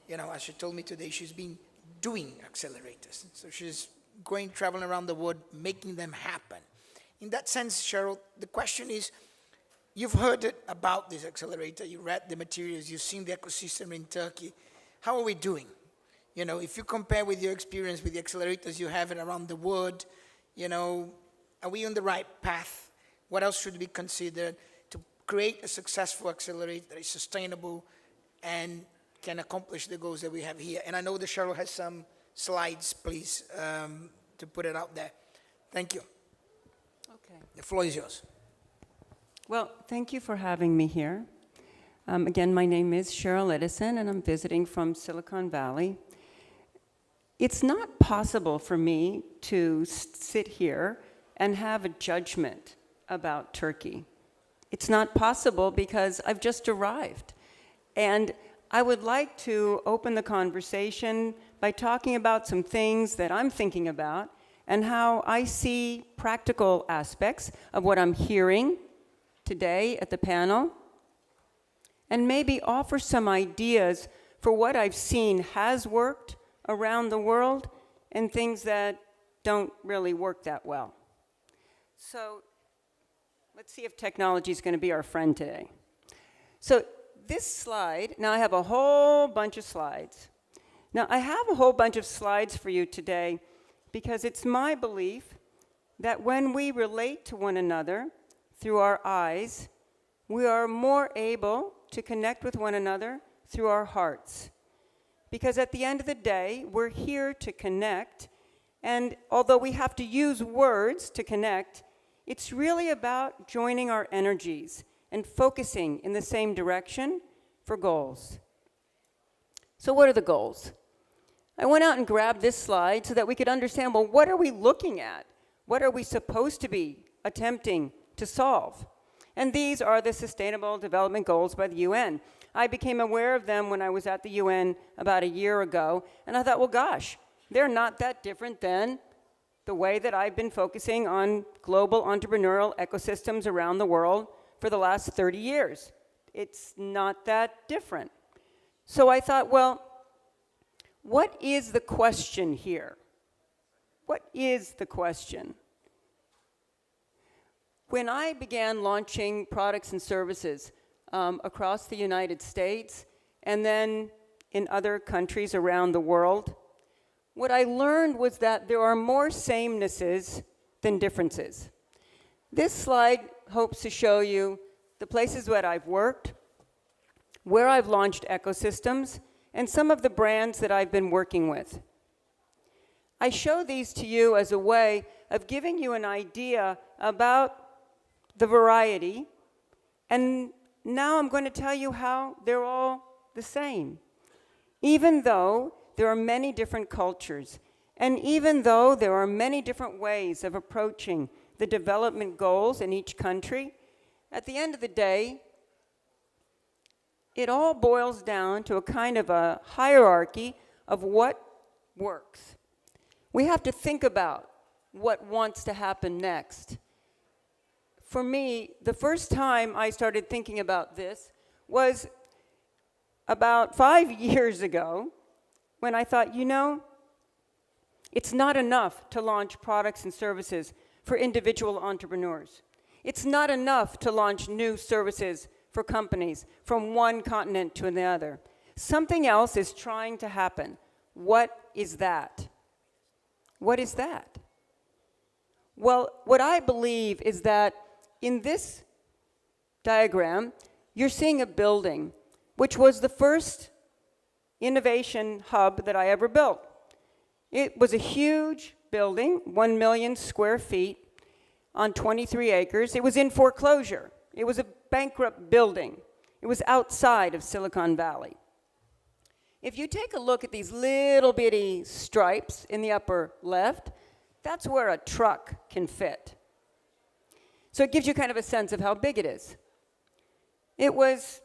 as she told me today, she's been doing accelerators. So she's traveling around the world, making them happen. In that sense, Cheryl, the question is, you've heard about this accelerator, you read the materials, you've seen the ecosystem in Turkey. How are we doing? If you compare with your experience with the accelerators you have around the world, are we on the right path? What else should we consider to create a successful accelerator that is sustainable and can accomplish the goals that we have here? And I know that Cheryl has some slides, please, to put it out there. Thank you. Okay. The floor is yours. Well, thank you for having me here. Again, my name is Cheryl Edison, and I'm visiting from Silicon Valley. It's not possible for me to sit here and have a judgment about Turkey. It's not possible because I've just arrived. And I would like to open the conversation by talking about some things that I'm thinking about and how I see practical aspects of what I'm hearing today at the panel, and maybe offer some ideas for what I've seen has worked around the world and things that don't really work that well. So let's see if technology is going to be our friend today. So this slide, now I have a whole bunch of slides. Now I have a whole bunch of slides for you today because it's my belief that when we relate to one another through our eyes, we are more able to connect with one another through our hearts. Because at the end of the day, we're here to connect, and although we have to use words to connect, it's really about joining our energies and focusing in the same direction for goals. So what are the goals? I went out and grabbed this slide so that we could understand, well, what are we looking at? What are we supposed to be attempting to solve? And these are the Sustainable Development Goals by the UN. I became aware of them when I was at the UN about a year ago, and I thought, well, gosh, they're not that different than the way that I've been focusing on global entrepreneurial ecosystems around the world for the last 30 years. It's not that different. So I thought, well, what is the question here? What is the question? When I began launching products and services across the United States and then in other countries around the world, what I learned was that there are more samenesses than differences. This slide hopes to show you the places where I've worked, where I've launched ecosystems, and some of the brands that I've been working with. I show these to you as a way of giving you an idea about the variety, and now I'm going to tell you how they're all the same. Even though there are many different cultures, and even though there are many different ways of approaching the development goals in each country, at the end of the day, it all boils down to a kind of a hierarchy of what works. We have to think about what wants to happen next. For me, the first time I started thinking about this was about 5 years ago when I thought, you know, it's not enough to launch products and services for individual entrepreneurs. It's not enough to launch new services for companies from one continent to another. Something else is trying to happen. What is that? What is that? Well, what I believe is that in this diagram, you're seeing a building, which was the first innovation hub that I ever built. It was a huge building, 1 million square feet on 23 acres. It was in foreclosure. It was a bankrupt building. It was outside of Silicon Valley. If you take a look at these little bitty stripes in the upper left, that's where a truck can fit. So it gives you kind of a sense of how big it is. It was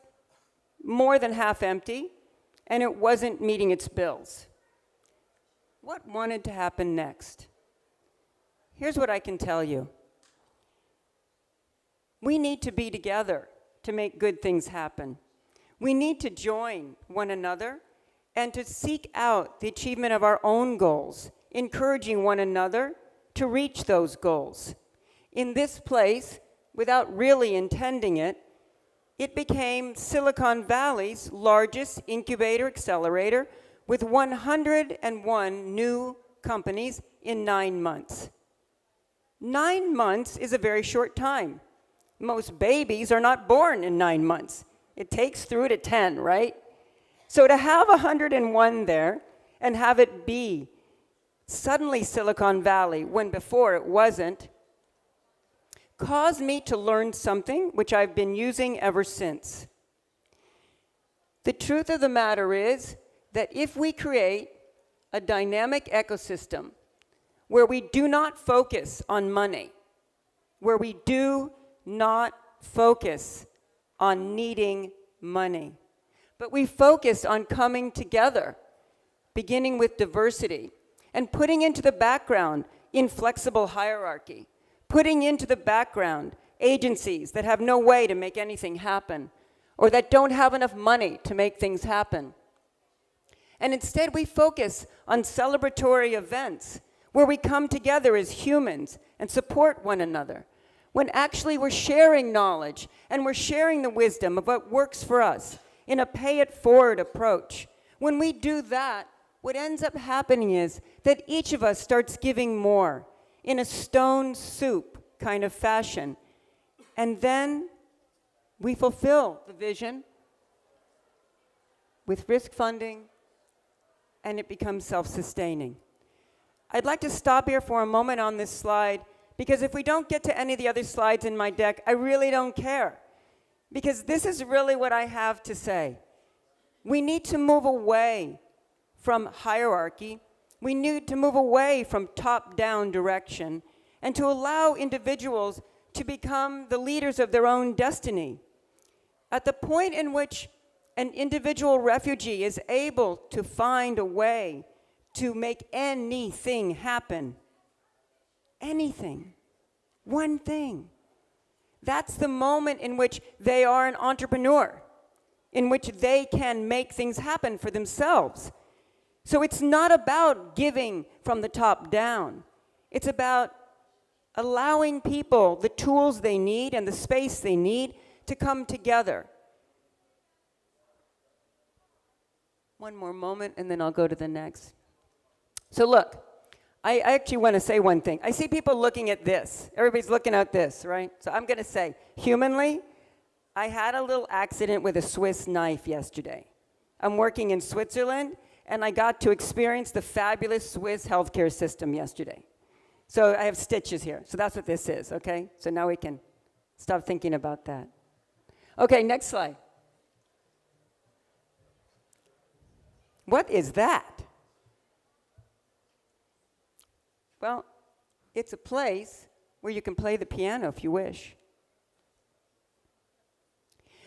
more than half empty, and it wasn't meeting its bills. What wanted to happen next? Here's what I can tell you. We need to be together to make good things happen. We need to join one another and to seek out the achievement of our own goals, encouraging one another to reach those goals. In this place, without really intending it, it became Silicon Valley's largest incubator accelerator with 101 new companies in 9 months. 9 months is a very short time. Most babies are not born in 9 months. It takes through to 10, right? So to have 101 there and have it be suddenly Silicon Valley, when before it wasn't, caused me to learn something which I've been using ever since. The truth of the matter is that if we create a dynamic ecosystem where we do not focus on money, where we do not focus on needing money, but we focus on coming together, beginning with diversity, and putting into the background inflexible hierarchy, putting into the background agencies that have no way to make anything happen, or that don't have enough money to make things happen. And instead we focus on celebratory events where we come together as humans and support one another, when actually we're sharing knowledge and we're sharing the wisdom of what works for us in a pay-it-forward approach. When we do that, what ends up happening is that each of us starts giving more in a stone soup kind of fashion. And then we fulfill the vision with risk funding, and it becomes self-sustaining. I'd like to stop here for a moment on this slide, because if we don't get to any of the other slides in my deck, I really don't care. Because this is really what I have to say. We need to move away from hierarchy. We need to move away from top-down direction and to allow individuals to become the leaders of their own destiny. At the point in which an individual refugee is able to find a way to make anything happen, anything, one thing, that's the moment in which they are an entrepreneur, in which they can make things happen for themselves. So it's not about giving from the top down. It's about allowing people the tools they need and the space they need to come together. One more moment, and then I'll go to the next. So look, I actually want to say one thing. I see people looking at this. Everybody's looking at this, right? So I'm going to say, humanly, I had a little accident with a Swiss knife yesterday. I'm working in Switzerland, and I got to experience the fabulous Swiss healthcare system yesterday. So I have stitches here. So that's what this is, okay? So now we can stop thinking about that. Okay, next slide. What is that? Well, it's a place where you can play the piano if you wish.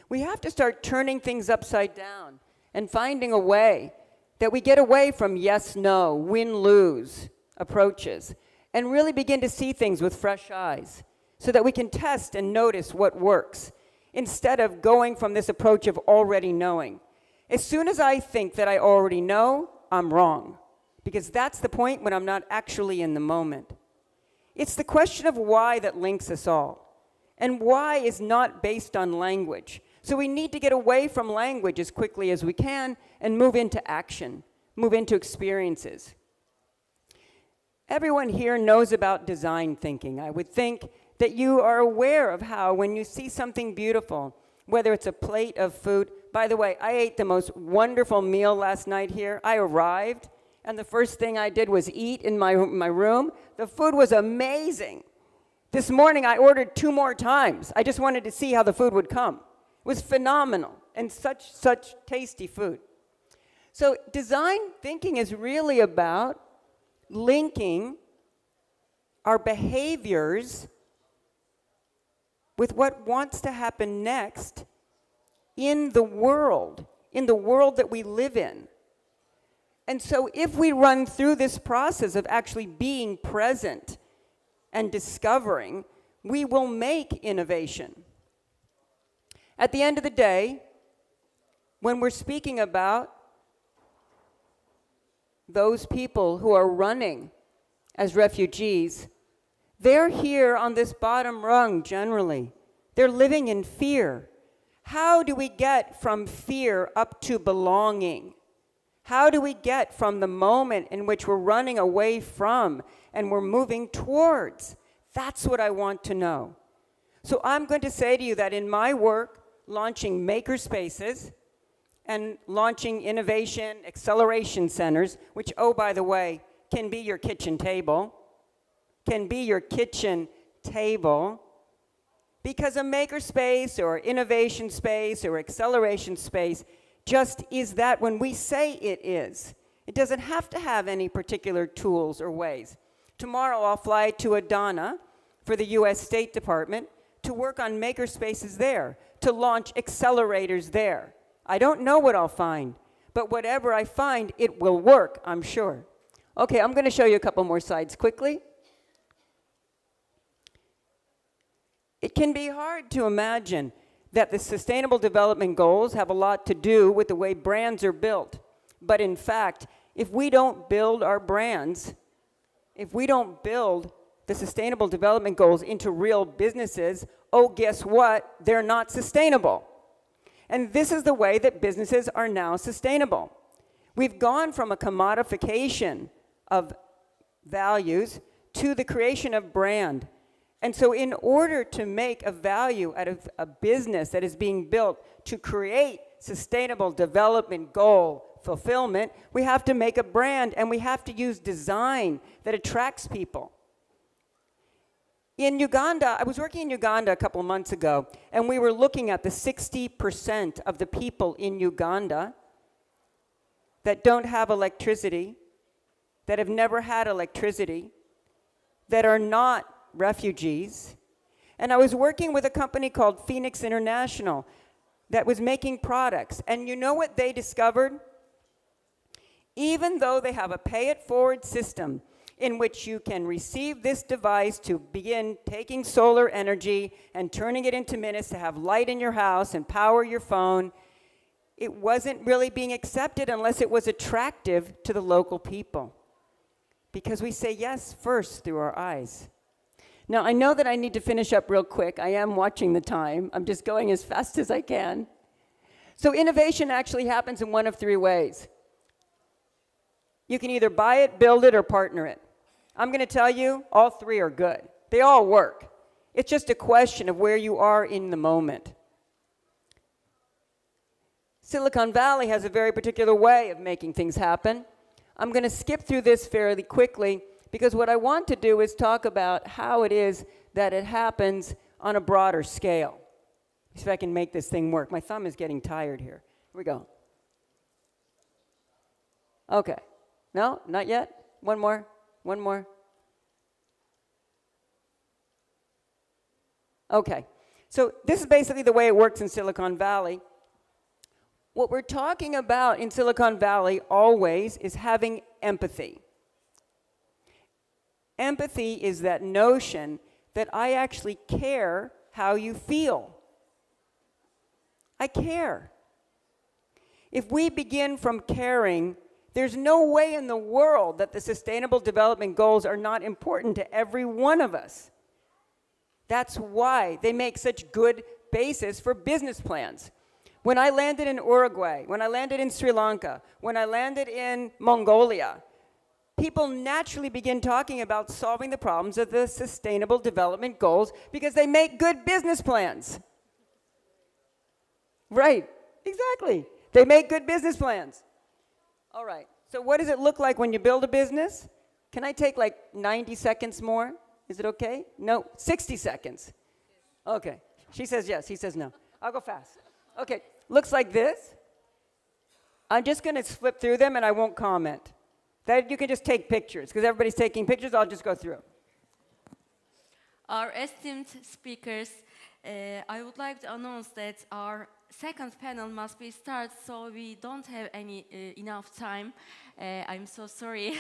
We have to start turning things upside down and finding a way that we get away from yes, no, win, lose approaches and really begin to see things with fresh eyes so that we can test and notice what works instead of going from this approach of already knowing. As soon as I think that I already know, I'm wrong, because that's the point when I'm not actually in the moment. It's the question of why that links us all, and why is not based on language. So we need to get away from language as quickly as we can and move into action, move into experiences. Everyone here knows about design thinking. I would think that you are aware of how when you see something beautiful, whether it's a plate of food. By the way, I ate the most wonderful meal last night here. I arrived, and the first thing I did was eat in my room. The food was amazing. This morning, I ordered 2 more times. I just wanted to see how the food would come. It was phenomenal, and such tasty food. So design thinking is really about linking our behaviors with what wants to happen next in the world that we live in. And so if we run through this process of actually being present and discovering, we will make innovation. At the end of the day, when we're speaking about those people who are running as refugees, they're here on this bottom rung generally. They're living in fear. How do we get from fear up to belonging? How do we get from the moment in which we're running away from and we're moving towards? That's what I want to know. So I'm going to say to you that in my work, launching maker spaces and launching innovation acceleration centers, which, oh, by the way, can be your kitchen table, can be your kitchen table, because a makerspace or innovation space or acceleration space just is that when we say it is. It doesn't have to have any particular tools or ways. Tomorrow I'll fly to Adana for the US State Department to work on makerspaces there, to launch accelerators there. I don't know what I'll find, but whatever I find, it will work, I'm sure. Okay, I'm going to show you a couple more slides quickly. It can be hard to imagine that the Sustainable Development Goals have a lot to do with the way brands are built. But in fact, if we don't build our brands, if we don't build the Sustainable Development Goals into real businesses, oh, guess what? They're not sustainable. And this is the way that businesses are now sustainable. We've gone from a commodification of values to the creation of brand. And so in order to make a value out of a business that is being built to create sustainable development goal fulfillment, we have to make a brand, and we have to use design that attracts people. In Uganda, I was working in Uganda a couple months ago, and we were looking at the 60% of the people in Uganda that don't have electricity, that have never had electricity, that are not refugees. And I was working with a company called Phoenix International that was making products. And you know what they discovered? Even though they have a pay-it-forward system in which you can receive this device to begin taking solar energy and turning it into minutes to have light in your house and power your phone, it wasn't really being accepted unless it was attractive to the local people. Because we say yes first through our eyes. Now, I know that I need to finish up real quick. I am watching the time. I'm just going as fast as I can. So innovation actually happens in one of three ways. You can either buy it, build it, or partner it. I'm going to tell you, all three are good. They all work. It's just a question of where you are in the moment. Silicon Valley has a very particular way of making things happen. I'm going to skip through this fairly quickly, because what I want to do is talk about how it is that it happens on a broader scale. See if I can make this thing work. My thumb is getting tired here. Here we go. Okay. No, not yet. One more. One more. Okay. So this is basically the way it works in Silicon Valley. What we're talking about in Silicon Valley always is having empathy. Empathy is that notion that I actually care how you feel. I care. If we begin from caring, there's no way in the world that the Sustainable Development Goals are not important to every one of us. That's why they make such good basis for business plans. When I landed in Uruguay, when I landed in Sri Lanka, when I landed in Mongolia, people naturally begin talking about solving the problems of the Sustainable Development Goals because they make good business plans. Right, exactly. They make good business plans. All right, so what does it look like when you build a business? Can I take like 90 seconds more? Is it okay? No, 60 seconds. Okay, she says yes, he says no. I'll go fast. Okay, looks like this. I'm just gonna flip through them and I won't comment. That you can just take pictures, because everybody's taking pictures, I'll just go through. Our esteemed speakers, I would like to announce that our second panel must be started, so we don't have enough time. I'm so sorry.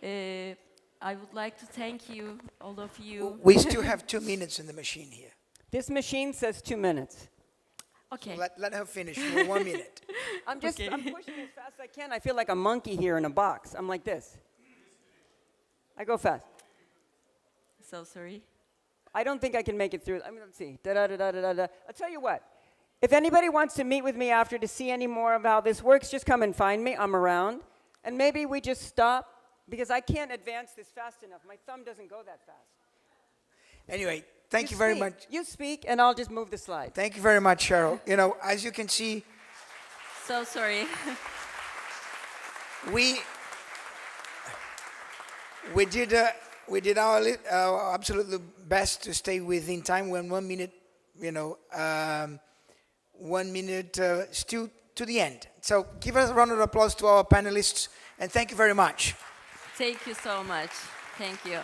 I would like to thank you, all of you. We still have 2 minutes in the machine here. This machine says 2 minutes. Okay. Let her finish for 1 minute. I'm pushing as fast as I can. I feel like a monkey here in a box. I'm like this. I go fast. So sorry. I don't think I can make it through. I mean, let's see. Da-da-da-da-da-da. I'll tell you what. If anybody wants to meet with me after to see any more of how this works, just come and find me. I'm around. And maybe we just stop, because I can't advance this fast enough. My thumb doesn't go that fast. Anyway, thank you very much. You speak, and I'll just move the slide. Thank you very much, Cheryl. You know, as you can see, So sorry. We did our absolute best to stay within time. When 1 minute, 1 minute still to the end. So give us a round of applause to our panelists, and thank you very much. Thank you so much. Thank you.